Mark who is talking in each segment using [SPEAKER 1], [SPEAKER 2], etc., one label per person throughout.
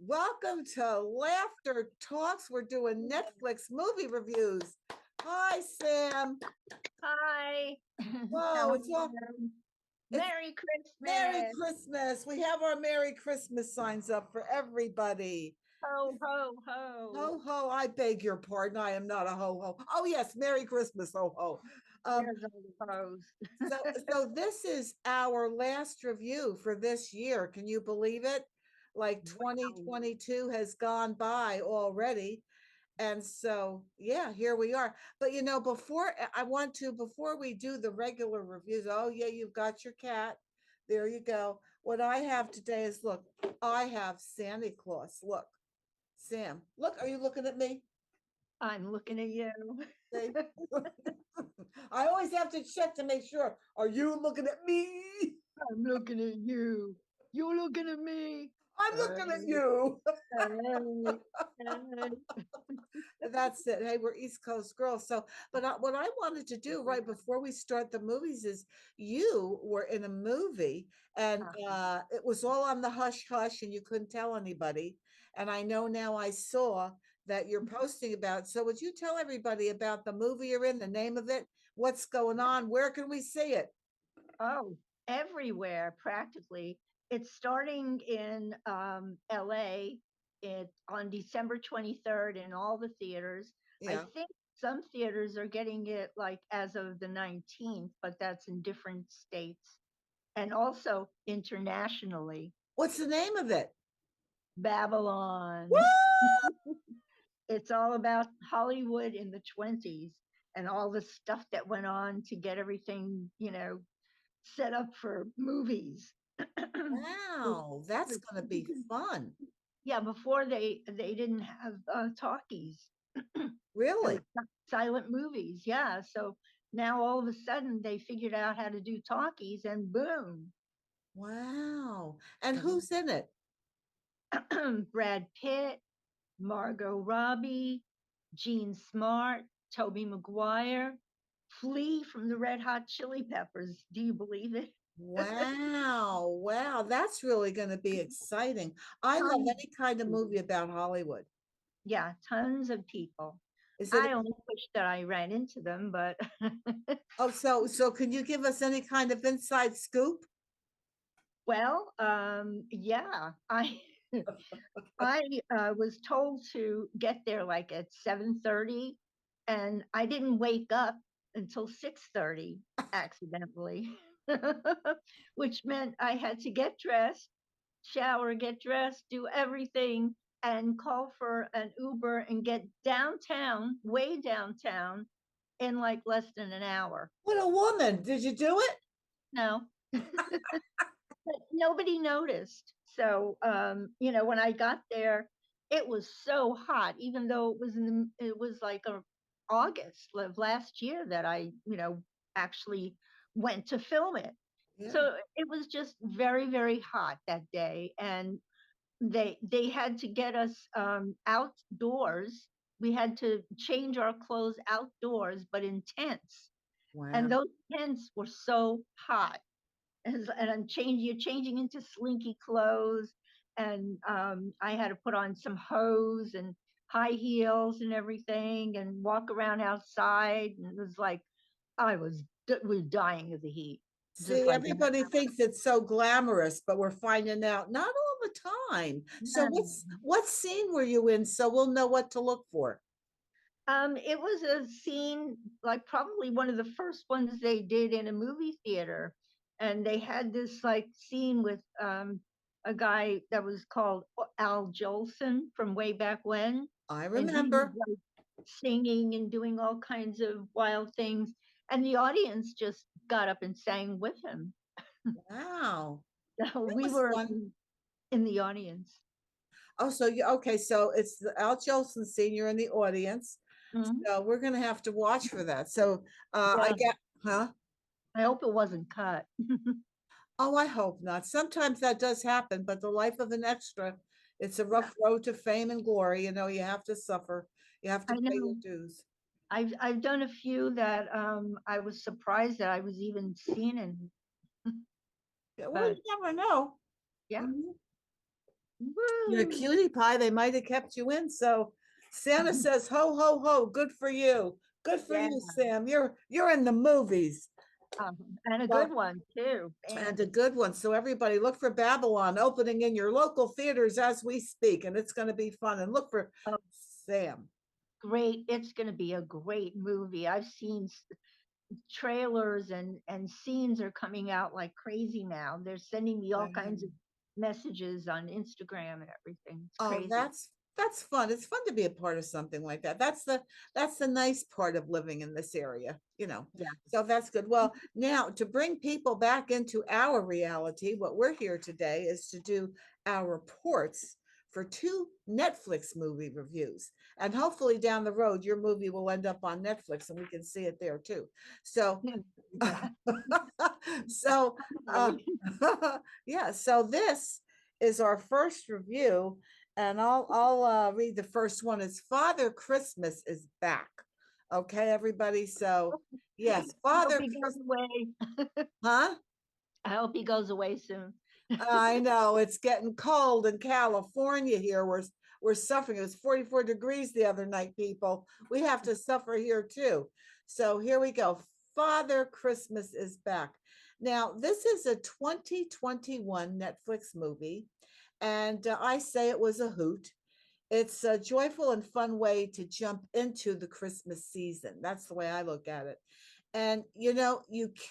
[SPEAKER 1] Welcome to Laughter Talks. We're doing Netflix movie reviews. Hi, Sam.
[SPEAKER 2] Hi.
[SPEAKER 1] Whoa,
[SPEAKER 2] How are
[SPEAKER 1] it's all
[SPEAKER 2] you?
[SPEAKER 1] it's
[SPEAKER 2] Merry
[SPEAKER 1] Merry
[SPEAKER 2] Christmas.
[SPEAKER 1] Christmas. We have our Merry Christmas signs up for everybody.
[SPEAKER 2] Ho, ho, ho.
[SPEAKER 1] Ho ho, I beg your pardon. I am not a ho ho. Oh yes, Merry Christmas, ho ho. Um,
[SPEAKER 2] There's all the hoes.
[SPEAKER 1] so so this is our last review for this year. Can you believe it? Like
[SPEAKER 2] Wow.
[SPEAKER 1] 2022 has gone by already. And so, yeah, here we are. But before we do the regular reviews, oh yeah, you've got your cat. There you go. What I have today is look, I have Santa Claus. Look, Sam, look, are you looking at me?
[SPEAKER 2] I'm looking at you.
[SPEAKER 1] See? I always have to check to make sure. Are you looking at me?
[SPEAKER 2] I'm looking at you. You're looking at me.
[SPEAKER 1] I'm looking at
[SPEAKER 2] Hey,
[SPEAKER 1] you.
[SPEAKER 2] hey, hey.
[SPEAKER 1] That's it. Hey, we're East Coast girls. So, what I wanted to do right before we start the movies is you were in a movie and it was all on the hush hush and you couldn't tell anybody. And I know now I saw that you're posting about. So, would you tell everybody about the movie you're in, the name of it, what's going on, where can we see it?
[SPEAKER 2] Oh, everywhere practically. It's starting in LA on December 23rd in all the theaters. I
[SPEAKER 1] Yeah.
[SPEAKER 2] think some theaters are getting it like as of the 19th, but that's in different states and also internationally.
[SPEAKER 1] What's the name of it?
[SPEAKER 2] Babylon.
[SPEAKER 1] What?
[SPEAKER 2] It's all about Hollywood in the 20s and all the stuff that went on to get everything, set up for movies.
[SPEAKER 1] Wow, that's going to be fun.
[SPEAKER 2] Yeah, before they didn't have talkies. It was
[SPEAKER 1] Really?
[SPEAKER 2] silent movies. Yeah, so now all of a sudden they figured out how to do talkies, and boom,
[SPEAKER 1] Wow. And who's in it?
[SPEAKER 2] Brad Pitt, Margot Robbie, Gene Smart, Toby Maguire, Flea from the Red Hot Chili Peppers. Do you believe it?
[SPEAKER 1] Wow. Wow. That's really going to be exciting. I love
[SPEAKER 2] Tons
[SPEAKER 1] any kind of
[SPEAKER 2] of people.
[SPEAKER 1] movie about Hollywood.
[SPEAKER 2] Yeah, tons of people.
[SPEAKER 1] Is it?
[SPEAKER 2] I only wish that I ran into them, but
[SPEAKER 1] Oh, so can you give us any kind of inside scoop?
[SPEAKER 2] well, yeah, I was told to get there like at 7:30, and I didn't wake up until 6:30 accidentally, which meant I had to get dressed, shower, get dressed, do everything, and call for an Uber and get downtown, way downtown, in like less than an hour.
[SPEAKER 1] What a woman. Did you do it?
[SPEAKER 2] No, but nobody noticed. So, when I got there, it was so hot, even though it was like August of last year that I, actually went to film it.
[SPEAKER 1] Yeah.
[SPEAKER 2] So it was just very, very hot that day, and they had to get us outdoors. We had to change our clothes outdoors, but in tents,
[SPEAKER 1] Wow.
[SPEAKER 2] and those tents were so hot and you're changing into slinky clothes, and I had to put on some hose and high heels and everything and walk around outside, and it was like we're dying of the heat, just
[SPEAKER 1] See,
[SPEAKER 2] like
[SPEAKER 1] everybody thinks it's so glamorous, but we're finding out not all the time. So what scene were you in so we'll know what to look for?
[SPEAKER 2] it was a scene like probably one of the first ones they did in a movie theater, and they had this like scene with a guy that was called Al Jolson from way back when,
[SPEAKER 1] I
[SPEAKER 2] and he was
[SPEAKER 1] remember.
[SPEAKER 2] like singing and doing all kinds of wild things, and the audience just got up and sang with him.
[SPEAKER 1] Wow.
[SPEAKER 2] So
[SPEAKER 1] That
[SPEAKER 2] we
[SPEAKER 1] was
[SPEAKER 2] were
[SPEAKER 1] fun.
[SPEAKER 2] in the audience.
[SPEAKER 1] Oh, so you okay? So it's the Al Jolson senior in the audience.
[SPEAKER 2] Mhm.
[SPEAKER 1] So we're gonna have to watch for that. So I
[SPEAKER 2] Yeah,
[SPEAKER 1] get, huh?
[SPEAKER 2] I hope it wasn't cut.
[SPEAKER 1] Oh, I hope not. Sometimes that does happen, but the life of an extra, it's a rough road to fame and glory. You have to suffer. You have to
[SPEAKER 2] I
[SPEAKER 1] pay your
[SPEAKER 2] know.
[SPEAKER 1] dues.
[SPEAKER 2] I've done a few that I was surprised that I was even seen in,
[SPEAKER 1] Yeah, well, you
[SPEAKER 2] but
[SPEAKER 1] never know.
[SPEAKER 2] yeah,
[SPEAKER 1] Mhm. You're a
[SPEAKER 2] Woo!
[SPEAKER 1] cutie pie. They might have kept you in. So Santa says, "Ho ho ho! Good for you. Good for
[SPEAKER 2] Yeah,
[SPEAKER 1] you, Sam. You're in the movies."
[SPEAKER 2] and a good
[SPEAKER 1] Well,
[SPEAKER 2] one too.
[SPEAKER 1] and
[SPEAKER 2] Man.
[SPEAKER 1] a good one. So everybody, look for Babylon opening in your local theaters as we speak, and it's going to be fun. And look for
[SPEAKER 2] Oh,
[SPEAKER 1] Sam.
[SPEAKER 2] great! It's going to be a great movie. I've seen trailers and scenes are coming out like crazy now. They're sending me all kinds of messages on Instagram and everything. It's
[SPEAKER 1] Oh,
[SPEAKER 2] crazy.
[SPEAKER 1] that's fun. It's fun to be a part of something like that. That's the nice part of living in this area, you know.
[SPEAKER 2] Yeah.
[SPEAKER 1] So that's good. Well, now to bring people back into our reality, what we're here today is to do our reports for two Netflix movie reviews. And hopefully down the road, your movie will end up on Netflix and we can see it there too. So
[SPEAKER 2] Yeah.
[SPEAKER 1] so uh
[SPEAKER 2] Hopefully.
[SPEAKER 1] yeah, so this is our first review, and I'll read the first one. Is Father Christmas is back. Okay, everybody. So yes,
[SPEAKER 2] I hope
[SPEAKER 1] Father
[SPEAKER 2] he goes
[SPEAKER 1] Christmas,
[SPEAKER 2] away.
[SPEAKER 1] huh?
[SPEAKER 2] I hope he goes away soon.
[SPEAKER 1] I know it's getting cold in California here. We're suffering. It was 44 degrees the other night, people. We have to suffer here too. So here we go. Father Christmas is back. Now, this is a 2021 Netflix movie, and I say it was a hoot. It's a joyful and fun way to jump into the Christmas season. That's the way I look at it. And you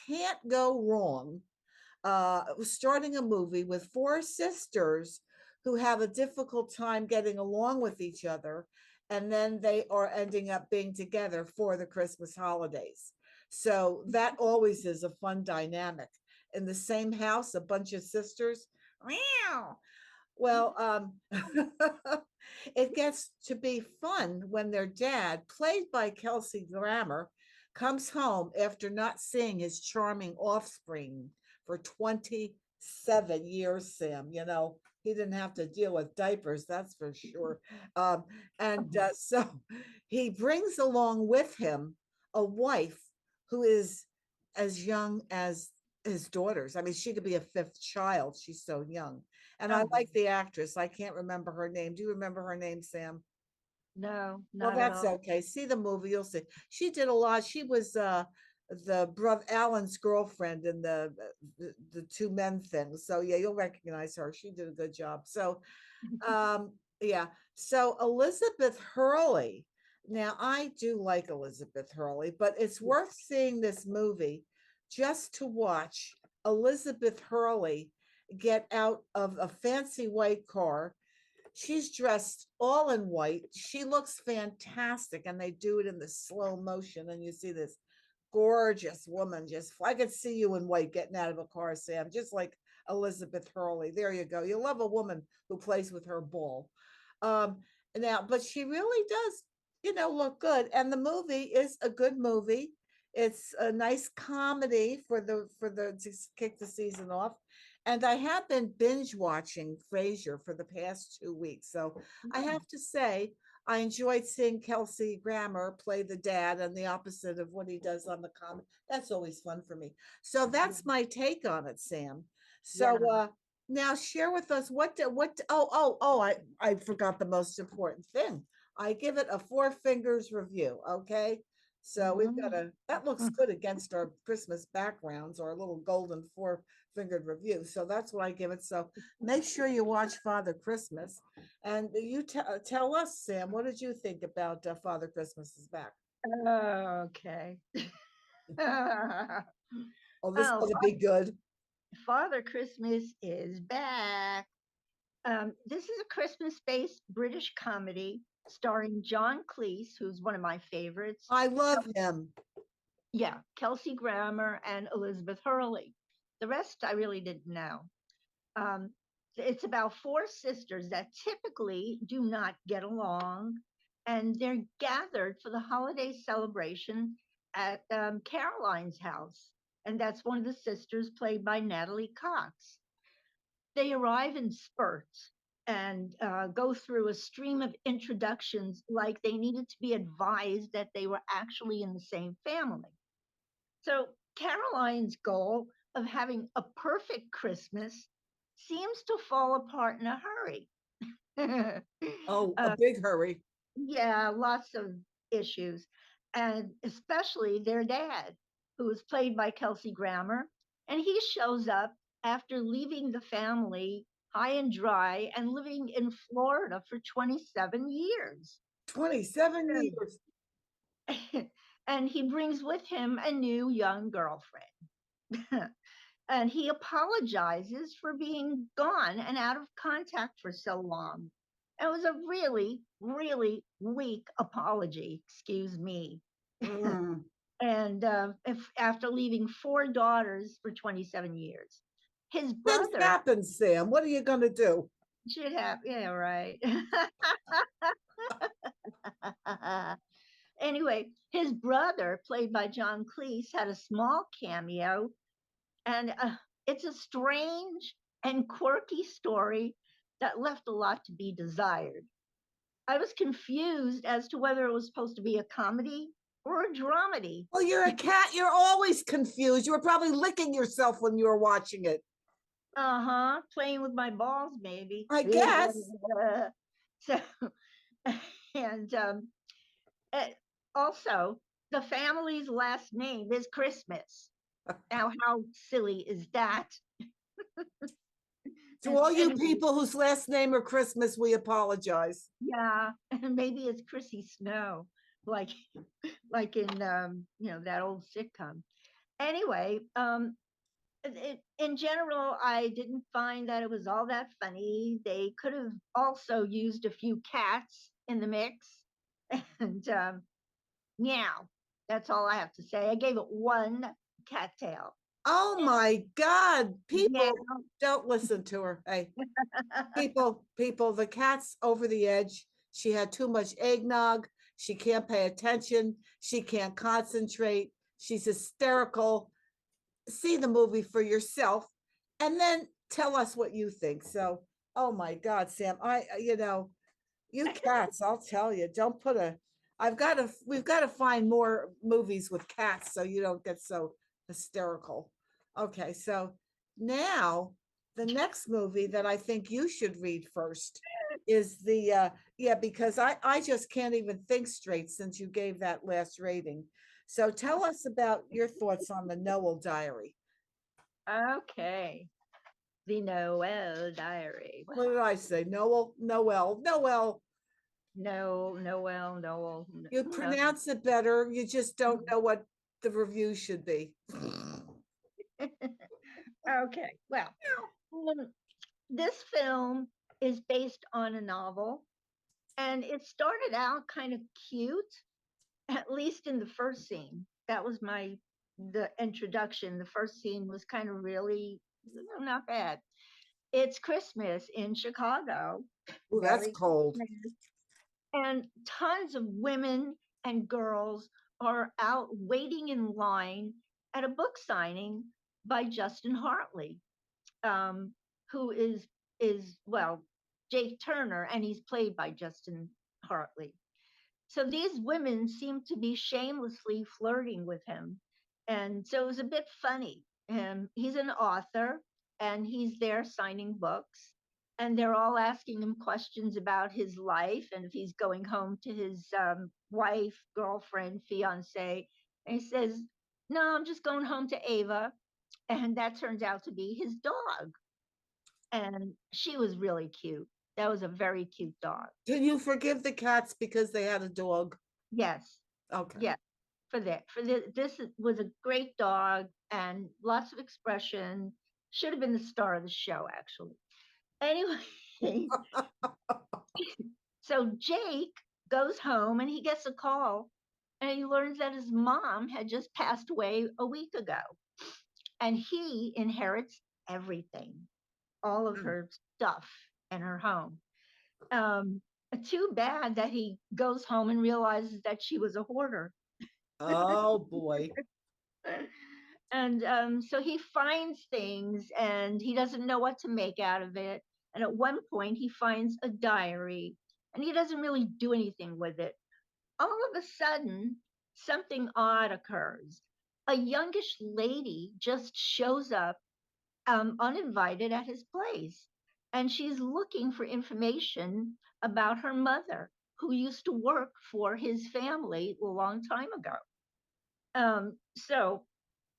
[SPEAKER 1] can't go wrong starting a movie with four sisters who have a difficult time getting along with each other, and then they are ending up being together for the Christmas holidays. So that always is a fun dynamic. In the same house, a bunch of sisters. Meow. Well, it gets to be fun when their dad, played by Kelsey Grammer, comes home after not seeing his charming offspring for 27 years, Sam. He didn't have to deal with diapers, that's for sure. And so he brings along with him a wife who is as young as his daughters. I mean, she could be a fifth child. She's so young. And I
[SPEAKER 2] Oh,
[SPEAKER 1] like the actress. I can't remember her name. Do you remember her name, Sam?
[SPEAKER 2] no,
[SPEAKER 1] Well,
[SPEAKER 2] not at
[SPEAKER 1] that's
[SPEAKER 2] all.
[SPEAKER 1] okay. See the movie, you'll see. She did a lot. She was the brother Alan's girlfriend in the two men thing. So yeah, you'll recognize her. She did a good job. So yeah. So Elizabeth Hurley. Now I do like Elizabeth Hurley, but it's
[SPEAKER 2] Yeah.
[SPEAKER 1] worth seeing this movie just to watch Elizabeth Hurley get out of a fancy white car. She's dressed all in white. She looks fantastic, and they do it in the slow motion. And you see this gorgeous woman. Just, I could see you in white getting out of a car, Sam, just like Elizabeth Hurley. There you go. You love a woman who plays with her ball. Um, now, but she really does, look good. And the movie is a good movie. It's a nice comedy for the to kick the season off. And I have been binge watching Frasier for the past 2 weeks. So I
[SPEAKER 2] Mm.
[SPEAKER 1] have to say, I enjoyed seeing Kelsey Grammer play the dad and the opposite of what he does on the comic. That's always fun for me. So that's my take on it, Sam. So
[SPEAKER 2] Yeah.
[SPEAKER 1] now share with us I forgot the most important thing. I give it a four fingers review. Okay. So we've got
[SPEAKER 2] Mm.
[SPEAKER 1] that looks good against our Christmas backgrounds, or a little golden four fingered review. So that's what I give it. So make sure you watch Father Christmas. And you tell us, Sam, what did you think about Father Christmas is back?
[SPEAKER 2] Okay.
[SPEAKER 1] Oh, this
[SPEAKER 2] Oh,
[SPEAKER 1] ought to be good.
[SPEAKER 2] Father Christmas is back. This is a Christmas-based British comedy starring John Cleese, who's one of my favorites.
[SPEAKER 1] I love him.
[SPEAKER 2] Yeah, Kelsey Grammer and Elizabeth Hurley. The rest I really didn't know. Um, it's about four sisters that typically do not get along, and they're gathered for the holiday celebration at Caroline's house. And that's one of the sisters, played by Natalie Cox. They arrive in spurts and go through a stream of introductions like they needed to be advised that they were actually in the same family. So Caroline's goal of having a perfect Christmas seems to fall apart in a hurry.
[SPEAKER 1] Oh, a
[SPEAKER 2] uh,
[SPEAKER 1] big hurry.
[SPEAKER 2] yeah, lots of issues, and especially their dad, who is played by Kelsey Grammer, and he shows up after leaving the family high and dry and living in Florida for 27 years.
[SPEAKER 1] 27 years.
[SPEAKER 2] And he brings with him a new young girlfriend. And he apologizes for being gone and out of contact for so long. It was a really, really weak apology, excuse me.
[SPEAKER 1] Mm.
[SPEAKER 2] And if after leaving four daughters for 27 years, his
[SPEAKER 1] Things
[SPEAKER 2] brother
[SPEAKER 1] happen, Sam. What are you going to do?
[SPEAKER 2] should have, yeah, right. Anyway, his brother, played by John Cleese, had a small cameo, and it's a strange and quirky story that left a lot to be desired. I was confused as to whether it was supposed to be a comedy or a dramedy.
[SPEAKER 1] Well, you're a cat. You're always confused. You were probably licking yourself when you were watching it.
[SPEAKER 2] Uh-huh, playing with my balls, maybe.
[SPEAKER 1] I guess.
[SPEAKER 2] So, and eh, also, the family's last name is Christmas. Now, how silly is that?
[SPEAKER 1] To all you
[SPEAKER 2] Anyway,
[SPEAKER 1] people whose last name are Christmas, we apologize.
[SPEAKER 2] yeah, and maybe it's Chrissy Snow, like like in that old sitcom. Anyway, in general, I didn't find that it was all that funny. They could have also used a few cats in the mix, and meow. That's all I have to say. I gave it one cattail.
[SPEAKER 1] Oh my God.
[SPEAKER 2] Yeah.
[SPEAKER 1] People don't listen to her. Hey, people, the cat's over the edge. She had too much eggnog. She can't pay attention. She can't concentrate. She's hysterical. See the movie for yourself and then tell us what you think. So, oh my God, Sam, you cats, I'll tell you, don't put a, we've got to find more movies with cats so you don't get so hysterical. Okay, so now the next movie that I think you should read first is yeah, because I just can't even think straight since you gave that last rating. So tell us about your thoughts on the Noel Diary.
[SPEAKER 2] Okay. The Noel Diary.
[SPEAKER 1] What did I say? Noel.
[SPEAKER 2] No, Noel, Noel.
[SPEAKER 1] You
[SPEAKER 2] No.
[SPEAKER 1] pronounce it better. You just don't know what the review should be.
[SPEAKER 2] Okay. Well, um, this film is based on a novel, and it started out kind of cute, at least in the first scene. That was the introduction. The first scene was kind of really not bad. It's Christmas in Chicago,
[SPEAKER 1] Oh, that's
[SPEAKER 2] very
[SPEAKER 1] cold.
[SPEAKER 2] Christmas, and tons of women and girls are out waiting in line at a book signing by Justin Hartley, um, who is well Jake Turner, and he's played by Justin Hartley. So these women seem to be shamelessly flirting with him. And so it was a bit funny. He's an author and he's there signing books. And they're all asking him questions about his life and if he's going home to his wife, girlfriend, fiance. And he says, "No, I'm just going home to Ava." And that turns out to be his dog. And she was really cute. That was a very cute dog.
[SPEAKER 1] Can you forgive the cats because they had a dog?
[SPEAKER 2] Yes.
[SPEAKER 1] Okay.
[SPEAKER 2] Yes. This was a great dog and lots of expression. Should have been the star of the show, actually. Anyway, so Jake goes home and he gets a call and he learns that his mom had just passed away a week ago, and he inherits everything, all of her stuff and her home. Um, Too bad that he goes home and realizes that she was a hoarder.
[SPEAKER 1] Oh boy.
[SPEAKER 2] And so he finds things and he doesn't know what to make out of it. And at one point, he finds a diary and he doesn't really do anything with it. All of a sudden, something odd occurs. A youngish lady just shows up uninvited at his place. and she's looking for information about her mother, who used to work for his family a long time ago. So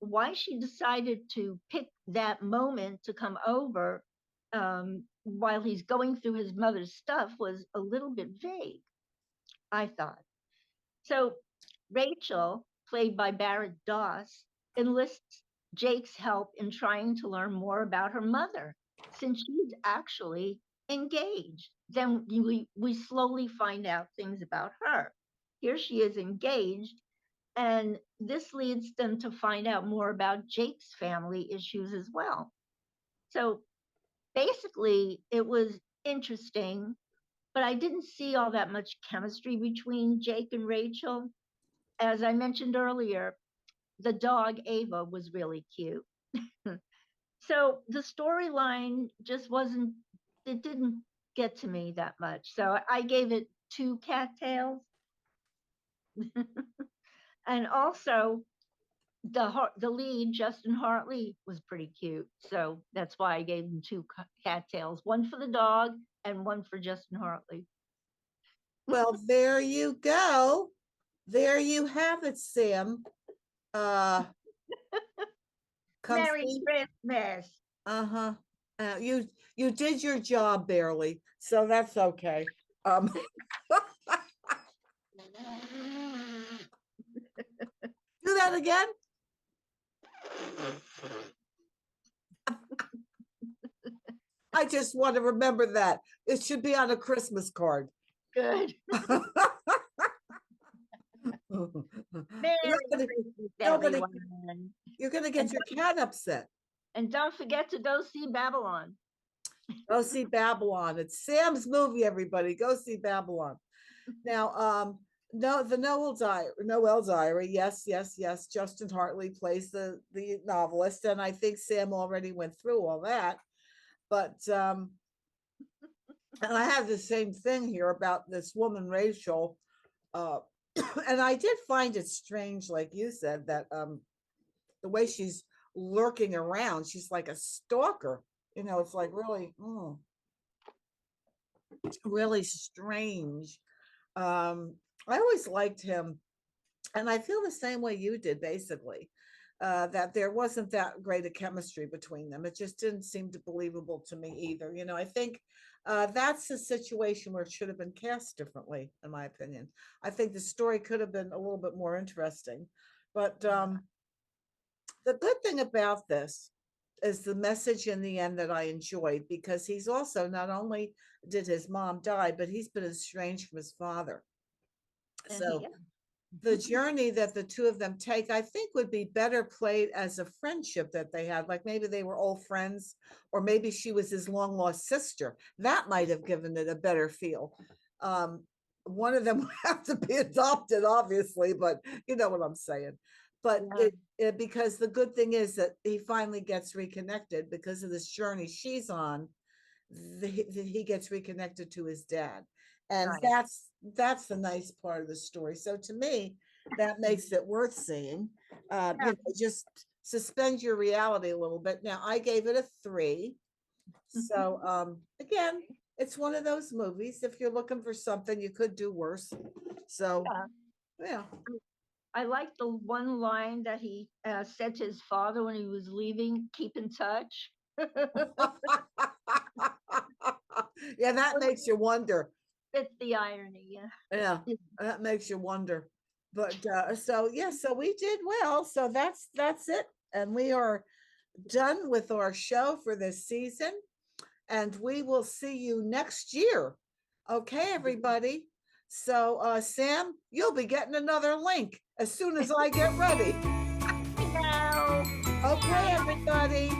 [SPEAKER 2] why she decided to pick that moment to come over while he's going through his mother's stuff was a little bit vague, I thought. So Rachel, played by Barrett Doss, enlists Jake's help in trying to learn more about her mother, since she's actually engaged. Then we slowly find out things about her. Here she is engaged, and this leads them to find out more about Jake's family issues as well. So basically, it was interesting, but I didn't see all that much chemistry between Jake and Rachel. As I mentioned earlier, the dog Ava was really cute. So the storyline just wasn't, it didn't get to me that much. So I gave it 2 cattails. And also, the lead Justin Hartley was pretty cute, so that's why I gave him 2 cattails, one for the dog and one for Justin Hartley.
[SPEAKER 1] Well, there you go. There you have it, Sam. Come
[SPEAKER 2] Merry
[SPEAKER 1] see.
[SPEAKER 2] Christmas.
[SPEAKER 1] Uh-huh. You did your job barely, so that's okay. Do that again. I just want to remember that. It should be on a Christmas card.
[SPEAKER 2] Good. Merry
[SPEAKER 1] Nobody,
[SPEAKER 2] Christmas,
[SPEAKER 1] nobody,
[SPEAKER 2] everyone.
[SPEAKER 1] you're gonna get your cat upset.
[SPEAKER 2] And don't forget to go see Babylon.
[SPEAKER 1] Go see Babylon. It's Sam's movie, everybody. Go see Babylon. Now, no, the Noel's Diary. Yes, yes, yes. Justin Hartley plays the novelist, and I think Sam already went through all that. But and I have the same thing here about this woman, Rachel. And I did find it strange, like you said, that the way she's lurking around, she's like a stalker. It's like really, really strange. I always liked him, and I feel the same way you did, basically, that there wasn't that great a chemistry between them. It just didn't seem believable to me either. I think that's a situation where it should have been cast differently, in my opinion. I think the story could have been a little bit more interesting. But the good thing about this is the message in the end that I enjoyed, because he's also, not only did his mom die, but he's been estranged from his father. So
[SPEAKER 2] Yeah.
[SPEAKER 1] the journey that the two of them take, I think, would be better played as a friendship that they had. Like maybe they were old friends, or maybe she was his long lost sister. That might have given it a better feel. One of them would have to be adopted, obviously, but you know what I'm saying. But
[SPEAKER 2] Yeah.
[SPEAKER 1] because the good thing is that he finally gets reconnected because of this journey she's on. He gets reconnected to his dad, and
[SPEAKER 2] Right.
[SPEAKER 1] that's the nice part of the story. So to me, that makes it worth seeing.
[SPEAKER 2] Yeah.
[SPEAKER 1] Just suspend your reality a little bit. Now I gave it a 3. So again, it's one of those movies. If you're looking for something, you could do worse. So yeah.
[SPEAKER 2] I like the one line that he said to his father when he was leaving, keep in touch.
[SPEAKER 1] Yeah, that makes you wonder.
[SPEAKER 2] It's the irony.
[SPEAKER 1] Yeah, that makes you wonder. But so yeah, so we did well. So that's it. And we are done with our show for this season. And we will see you next year. Okay, everybody. So Sam, you'll be getting another link as soon as I get ready.
[SPEAKER 2] No.
[SPEAKER 1] Okay, everybody.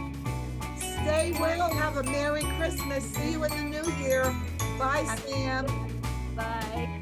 [SPEAKER 1] Stay well. Have a Merry Christmas. See you in the new year. Bye, Sam.
[SPEAKER 2] Bye.